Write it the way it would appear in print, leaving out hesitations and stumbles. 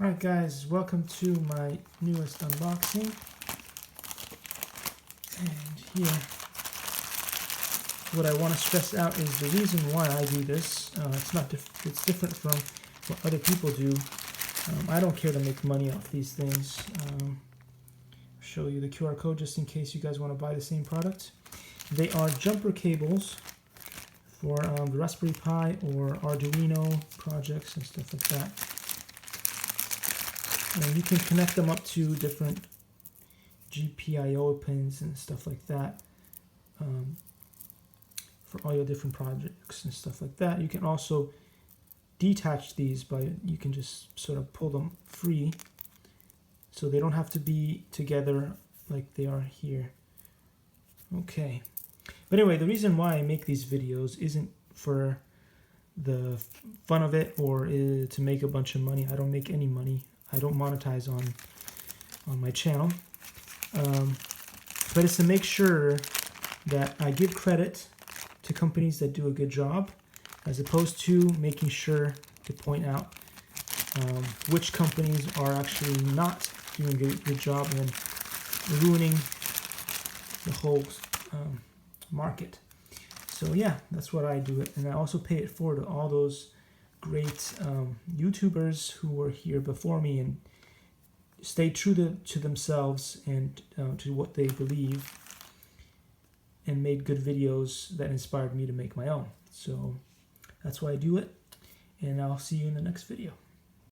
Alright guys, welcome to my newest unboxing. And here, what I want to stress out is the reason why I do this. It's different from what other people do. I don't care to make money off these things. I'll show you the QR code just in case you guys want to buy the same product. They are jumper cables for the Raspberry Pi or Arduino projects and stuff like that. And you can connect them up to different gpio pins and stuff like that for all your different projects and stuff like that. You can also detach these you can just sort of pull them free so they don't have to be together like they are here. Okay, but anyway, the reason why I make these videos isn't for the fun of it or to make a bunch of money. I don't make any money. I don't monetize on my channel, but it's to make sure that I give credit to companies that do a good job, as opposed to making sure to point out which companies are actually not doing a good job and ruining the whole market. So yeah, that's what I do it, and I also pay it forward to all those great YouTubers who were here before me and stayed true to themselves and to what they believe, and made good videos that inspired me to make my own. So that's why I do it, and I'll see you in the next video.